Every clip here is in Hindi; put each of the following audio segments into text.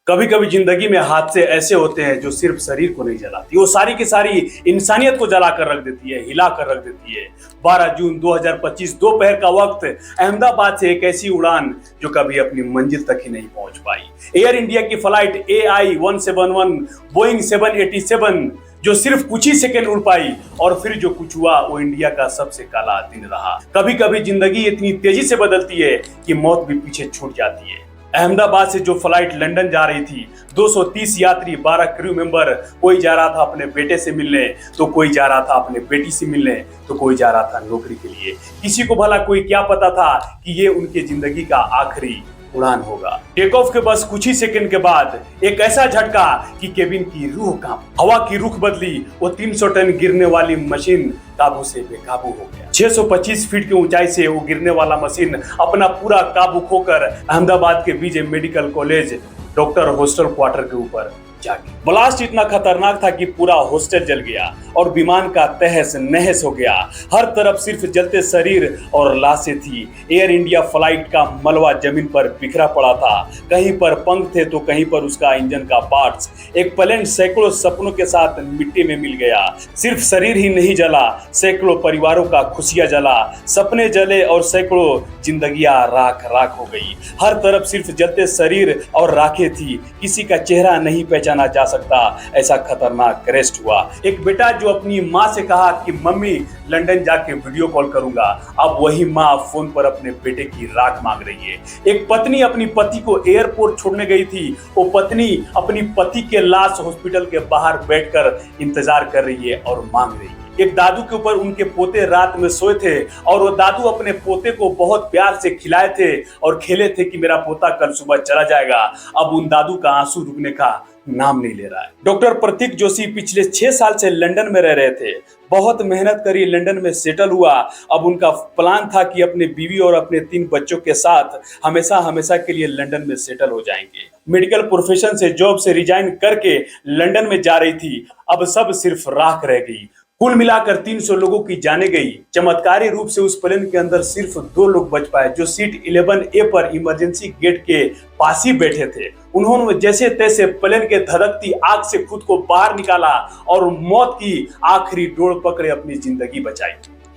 कभी कभी जिंदगी में हादसे ऐसे होते हैं जो सिर्फ शरीर को नहीं जलाती, वो सारी की सारी इंसानियत को जला कर रख देती है, हिला कर रख देती है। 12 जून 2025 दोपहर का वक्त, अहमदाबाद से एक ऐसी उड़ान जो कभी अपनी मंजिल तक ही नहीं पहुंच पाई। एयर इंडिया की फ्लाइट AI-171 बोइंग 787 जो सिर्फ कुछ ही सेकंड उड़ पाई, और फिर जो कुछ हुआ वो इंडिया का सबसे काला दिन रहा। कभी कभी जिंदगी इतनी तेजी से बदलती है कि मौत भी पीछे छूट जाती है। अहमदाबाद से जो फ्लाइट लंदन जा रही थी, 230 यात्री, 12 क्रू मेंबर, कोई जा रहा था अपने बेटे से मिलने, तो कोई जा रहा था अपने बेटी से मिलने, तो कोई जा रहा था नौकरी के लिए। किसी को भला कोई क्या पता था कि ये उनकी जिंदगी का आखिरी उड़ान होगा। टेक ऑफ के बस कुछ ही सेकंड के बाद एक ऐसा झटका कि केबिन की रूह कांप, हवा की रुख बदली। वो 300 टन गिरने वाली मशीन काबू से बेकाबू हो गया। 625 फीट की ऊंचाई से वो गिरने वाला मशीन अपना पूरा काबू खोकर अहमदाबाद के BJ medical college doctor hostel quarter के ऊपर जागी। ब्लास्ट इतना खतरनाक था कि पूरा हॉस्टल जल गया और विमान का तहस नहस हो गया। हर तरफ सिर्फ जलते शरीर और लाशें थी। एयर इंडिया फ्लाइट का मलबा जमीन पर बिखरा पड़ा था। कहीं पर पंख थे तो कहीं पर उसका इंजन का पार्ट्स। एक प्लेन सैकड़ों सपनों के साथ मिट्टी में मिल गया। सिर्फ शरीर ही नहीं जला, सैकड़ों परिवारों का खुशियां जला, सपने जले और सैकड़ों जिंदगियां राख राख हो गई। हर तरफ सिर्फ जलते शरीर और राखें थी। किसी का चेहरा नहीं पहचाना जा सकता, ऐसा खतरनाक क्रैश हुआ। एक बेटा जो अपनी माँ से कहा कि मम्मी लंदन जाके वीडियो कॉल करूंगा, अब वही माँ फोन पर अपने बेटे की राख मांग रही है। एक पत्नी अपनी पति को एयरपोर्ट छोड़ने गई थी, वो पत्नी अपनी पति के लाश हॉस्पिटल के बाहर बैठकर इंतजार कर रही है और मांग रही है। एक दादू के ऊपर उनके पोते रात में सोए थे और वो दादू अपने पोते को बहुत प्यार से खिलाए थे और खेले थे कि मेरा पोता कल सुबह चला जाएगा। अब उन दादू का आंसू रुकने का नाम नहीं ले रहा है। डॉक्टर प्रतीक जोशी पिछले 6 साल से लंदन में रह रहे थे। बहुत मेहनत करी, लंदन में सेटल हुआ। अब उनका प्लान था कि अपने बीवी और अपने 3 बच्चों के साथ हमेशा हमेशा के लिए लंदन में सेटल हो जाएंगे। मेडिकल प्रोफेशन से, जॉब से रिजाइन करके लंदन में जा रही थी। अब सब सिर्फ राख रह गई। कुल मिलाकर 300 लोगों की जाने गई। चमत्कारी रूप से उस प्लेन के अंदर सिर्फ 2 लोग बच पाए, जो सीट 11A पर इमरजेंसी गेट के पास ही बैठे थे। उन्होंने जैसे तैसे प्लेन के धड़कती आग से खुद को बाहर निकाला और मौत की आखिरी डोर पकड़े अपनी जिंदगी बचाई।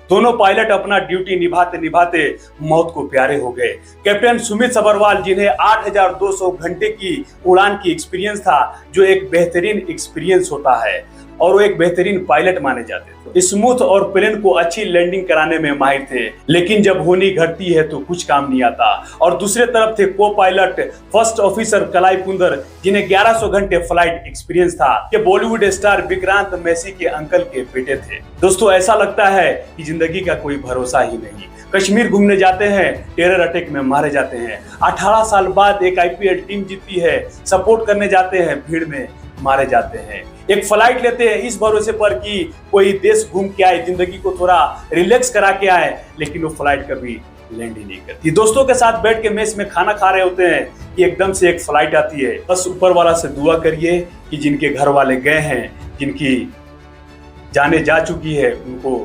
दोनों पायलट अपना ड्यूटी निभाते निभाते मौत को प्यारे हो गए। कैप्टन सुमित सबरवाल, जिन्हें 8,200 घंटे की उड़ान की एक्सपीरियंस था, जो एक बेहतरीन एक्सपीरियंस होता है, और वो एक बेहतरीन पायलट माने जाते थे। स्मूथ और प्लेन को अच्छी लैंडिंग कराने में माहिर थे, लेकिन जब होनी घटती है तो कुछ काम नहीं आता। और दूसरे तरफ थे को पायलट फर्स्ट ऑफिसर कलाई कुंदर, जिन्हें 1100 घंटे फ्लाइट एक्सपीरियंस था, कि बॉलीवुड स्टार विक्रांत मैसी के अंकल के बेटे थे। दोस्तों, ऐसा लगता है कि जिंदगी का कोई भरोसा ही नहीं। कश्मीर घूमने जाते हैं, टेरर अटैक में मारे जाते हैं। 18 साल बाद एक IPL टीम जीतती है, सपोर्ट करने जाते हैं, भीड़ में मारे जाते हैं। एक फ्लाइट लेते हैं इस भरोसे पर कि कोई देश घूम के आए, जिंदगी को थोड़ा रिलैक्स करा के आए, लेकिन वो फ्लाइट कभी लैंड ही नहीं करती। दोस्तों के साथ बैठ के मेस में खाना खा रहे होते हैं कि एकदम से एक फ्लाइट आती है। बस ऊपर वाला से दुआ करिए कि जिनके घर वाले गए हैं, जिनकी जाने जा चुकी है, उनको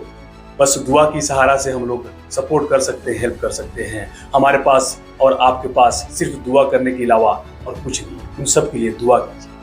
बस दुआ की सहारा से हम लोग सपोर्ट कर सकते हैं, हेल्प कर सकते हैं। हमारे पास और आपके पास सिर्फ दुआ करने के अलावा और कुछ नहीं। उन सब के लिए दुआ कीजिए।